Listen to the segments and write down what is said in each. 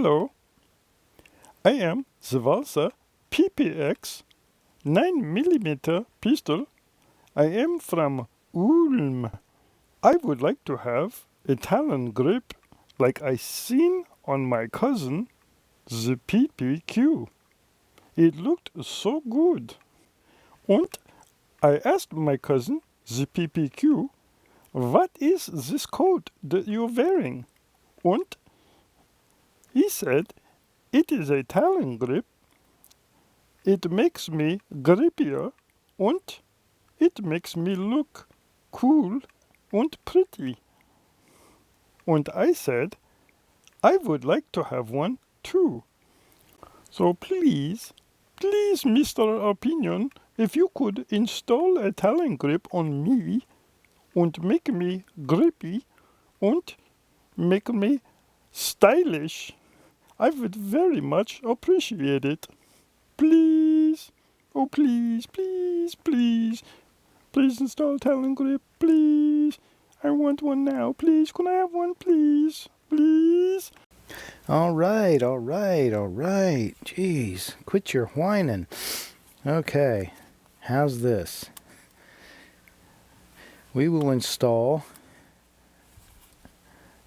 Hello, I am the Walser PPX 9mm pistol. I am from Ulm. I would like to have a Talon grip like I seen on my cousin, the PPQ. It looked so good. And I asked my cousin, the PPQ, what is this coat that you're wearing? And he said, it is a Talon grip. It makes me grippier and it makes me look cool and pretty. And I said, I would like to have one too. So please, Mr. Opinion, if you could install a Talon grip on me and make me grippy and make me stylish, I would very much appreciate it. Please, oh please, please install Talon grip, please. I want one now, please. Can I have one, please? Please? All right. Jeez, quit your whining. Okay, how's this? We will install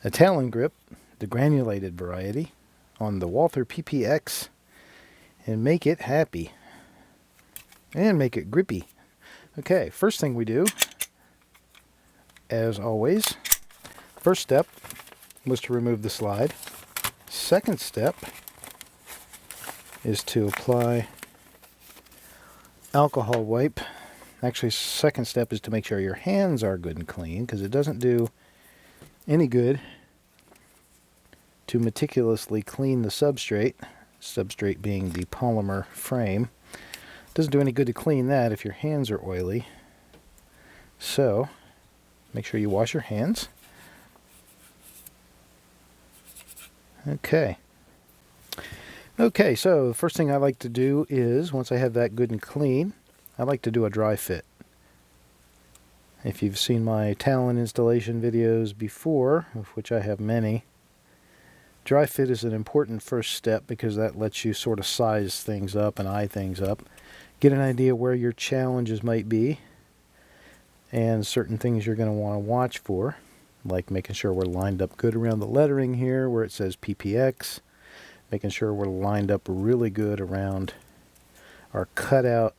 a Talon grip, the granulated variety, on the Walther PPX and make it happy. And make it grippy. Okay, first thing we do, as always, first step was to remove the slide. Second step is to apply alcohol wipe. Actually, second step is to make sure your hands are good and clean, because it doesn't do any good to meticulously clean the substrate being the polymer frame. Doesn't do any good to clean that if your hands are oily. So, make sure you wash your hands. Okay, so the first thing I like to do is, once I have that good and clean, I like to do a dry fit. If you've seen my Talon installation videos before, of which I have many, dry fit is an important first step because that lets you sort of size things up and eye things up. Get an idea where your challenges might be and certain things you're going to want to watch for, like making sure we're lined up good around the lettering here where it says PPX, making sure we're lined up really good around our cutout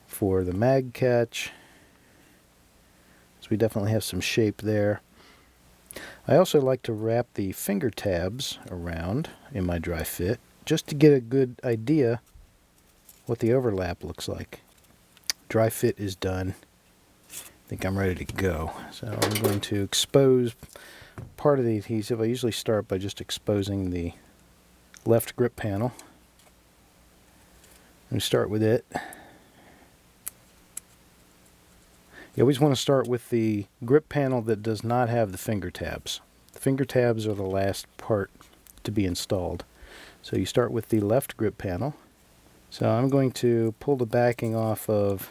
for the mag catch. So we definitely have some shape there. I also like to wrap the finger tabs around in my dry fit just to get a good idea what the overlap looks like. Dry fit is done. I think I'm ready to go. So I'm going to expose part of the adhesive. I usually start by just exposing the left grip panel. And start with it. You always want to start with the grip panel that does not have the finger tabs. The finger tabs are the last part to be installed. So you start with the left grip panel. So I'm going to pull the backing off of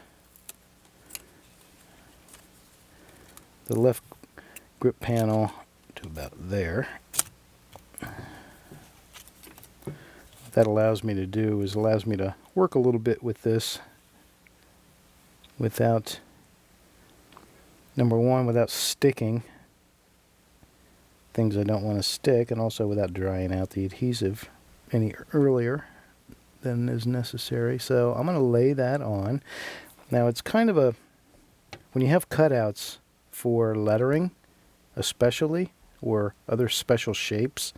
the left grip panel to about there. What that allows me to do is allows me to work a little bit with this without, number one, without sticking things I don't want to stick, and also without drying out the adhesive any earlier than is necessary. So I'm going to lay that on. Now it's kind of a, when you have cutouts for lettering especially, or other special shapes,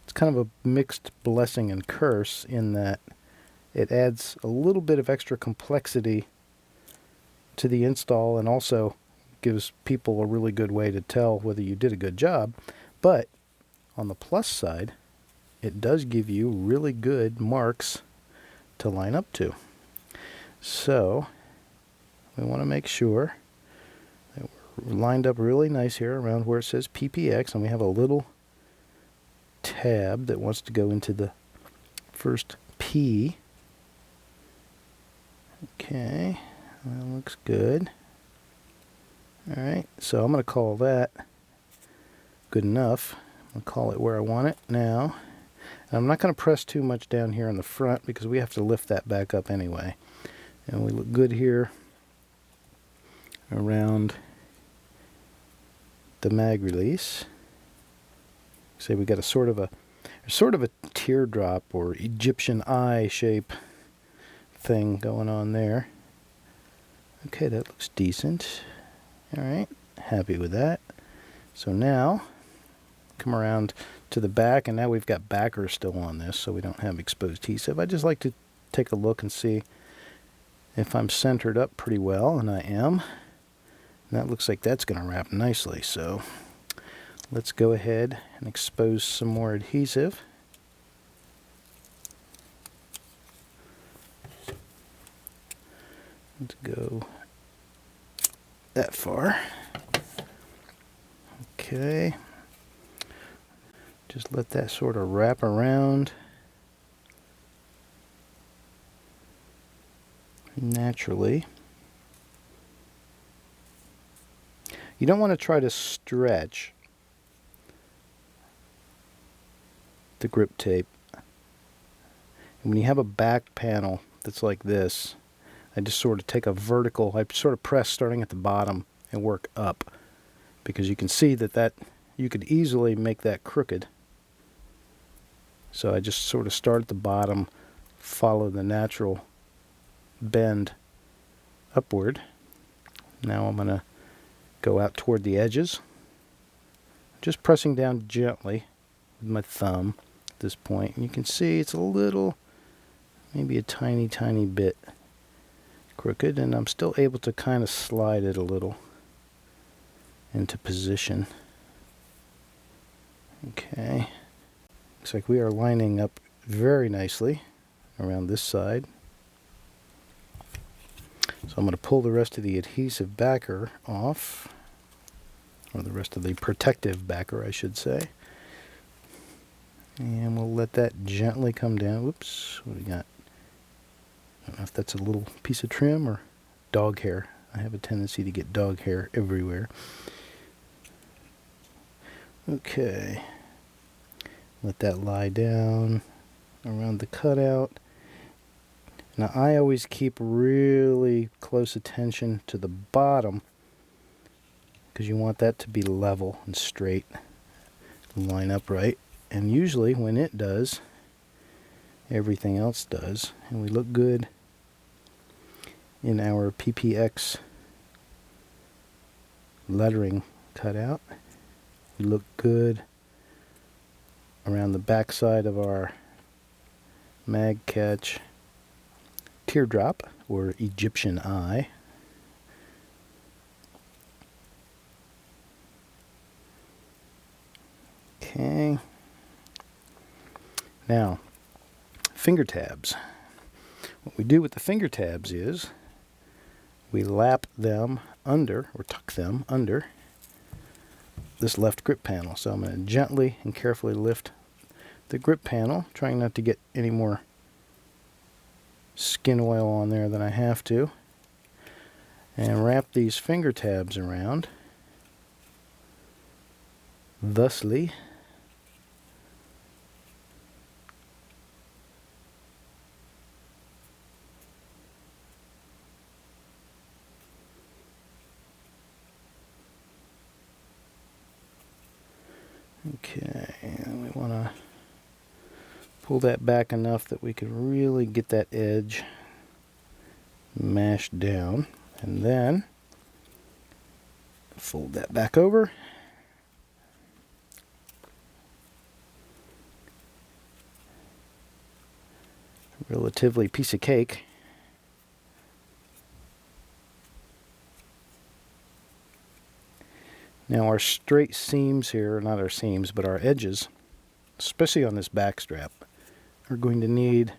it's kind of a mixed blessing and curse in that it adds a little bit of extra complexity to the install and also gives people a really good way to tell whether you did a good job. But on the plus side, it does give you really good marks to line up to. So we want to make sure that we're lined up really nice here around where it says PPX, and we have a little tab that wants to go into the first P. Okay, that looks good. Alright, so I'm going to call that good enough. I'll call it where I want it now. And I'm not going to press too much down here in the front because we have to lift that back up anyway. And we look good here around the mag release. Say we got a sort of a teardrop or Egyptian eye shape thing going on there. Okay, that looks decent. All right, happy with that. So now come around to the back, and now we've got backers still on this, so we don't have exposed adhesive. I just like to take a look and see if I'm centered up pretty well, and I am. And that looks like that's going to wrap nicely, so let's go ahead and expose some more adhesive. Let's go that far. Okay. Just let that sort of wrap around naturally. You don't want to try to stretch the grip tape. And when you have a back panel that's like this, I just sort of take a vertical, I sort of press starting at the bottom and work up, because you can see that you could easily make that crooked. So I just sort of start at the bottom, follow the natural bend upward. Now I'm going to go out toward the edges, just pressing down gently with my thumb at this point. And you can see it's a little, maybe a tiny bit crooked, and I'm still able to kind of slide it a little into position. Okay. Looks like we are lining up very nicely around this side. So I'm going to pull the rest of the adhesive backer off, or the rest of the protective backer, I should say. And we'll let that gently come down. Whoops, what do we got? I don't know if that's a little piece of trim or dog hair. I have a tendency to get dog hair everywhere. Okay. Let that lie down around the cutout. Now I always keep really close attention to the bottom, because you want that to be level and straight, line up right. And usually when it does, everything else does. And we look good in our PPX lettering cutout. We look good around the back side of our mag catch teardrop or Egyptian eye. Okay. Now, finger tabs. What we do with the finger tabs is we lap them under, or tuck them under, this left grip panel. So I'm going to gently and carefully lift the grip panel, trying not to get any more skin oil on there than I have to, and wrap these finger tabs around thusly. Okay, and we want to pull that back enough that we can really get that edge mashed down, and then fold that back over. Relatively piece of cake. Now our straight seams here, not our seams, but our edges, especially on this back strap, are going to need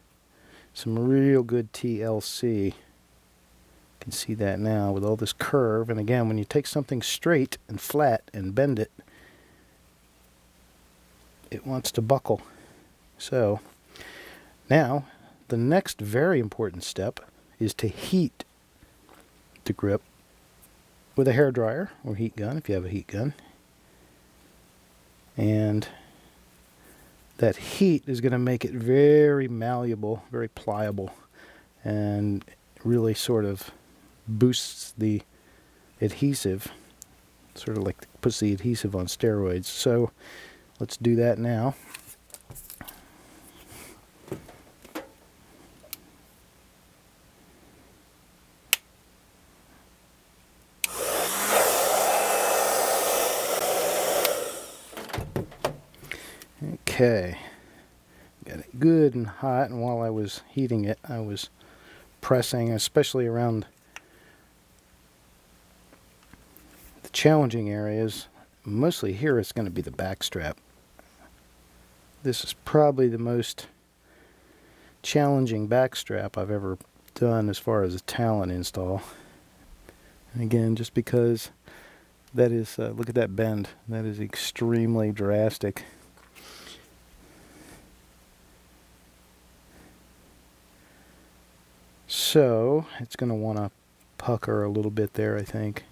some real good TLC. You can see that now with all this curve. And again, when you take something straight and flat and bend it, it wants to buckle. So now the next very important step is to heat the grip with a hairdryer or heat gun if you have a heat gun. And that heat is going to make it very malleable, very pliable, and really sort of boosts the adhesive, sort of like puts the adhesive on steroids. So let's do that now. Okay, got it good and hot, and while I was heating it, I was pressing, especially around the challenging areas. Mostly here it's going to be the back strap. This is probably the most challenging back strap I've ever done as far as a Talon install. And again, just because that is, look at that bend, that is extremely drastic. So it's going to want to pucker a little bit there, I think.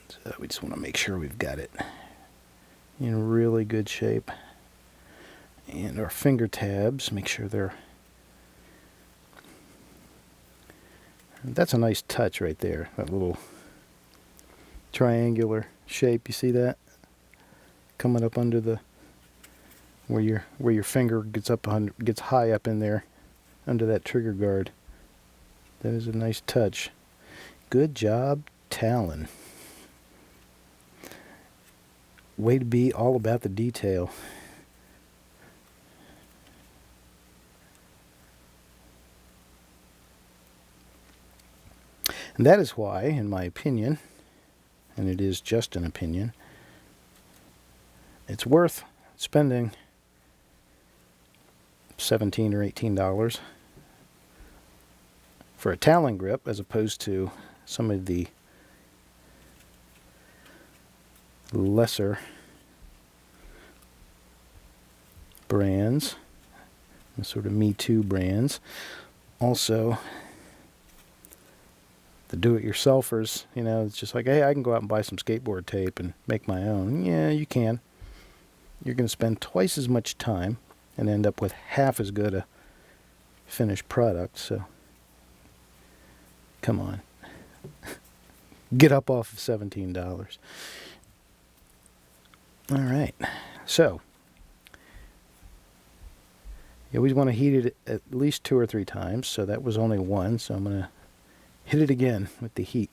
So we just want to make sure we've got it in really good shape. And our finger tabs, make sure they're... That's a nice touch right there, that little triangular shape. You see that? Coming up under the... where your finger gets high up in there, under that trigger guard. That is a nice touch. Good job, Talon. Way to be all about the detail. And that is why, in my opinion, and it is just an opinion, it's worth spending $17 or $18 for a Talon grip as opposed to some of the lesser brands, the sort of Me Too brands. Also, the do-it-yourselfers, you know, it's just like, hey, I can go out and buy some skateboard tape and make my own. Yeah, you can. You're going to spend twice as much time and end up with half as good a finished product, so come on. Get up off of $17. All right, so you always want to heat it at least 2 or 3 times, so that was only 1, so I'm going to hit it again with the heat.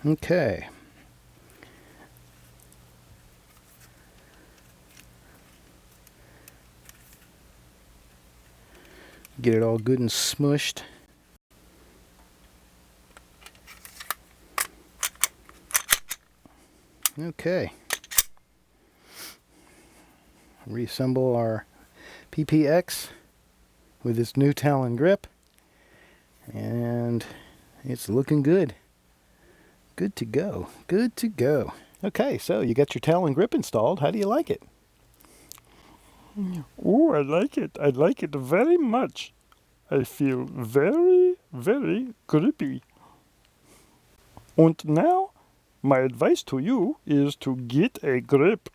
Okay. Get it all good and smushed. Okay. Reassemble our PPX with its new Talon grip, and it's looking good. Good to go. Good to go. Okay, so you got your Talon grip installed. How do you like it? Oh, I like it. I like it very much. I feel very, very grippy. And now, my advice to you is to get a grip.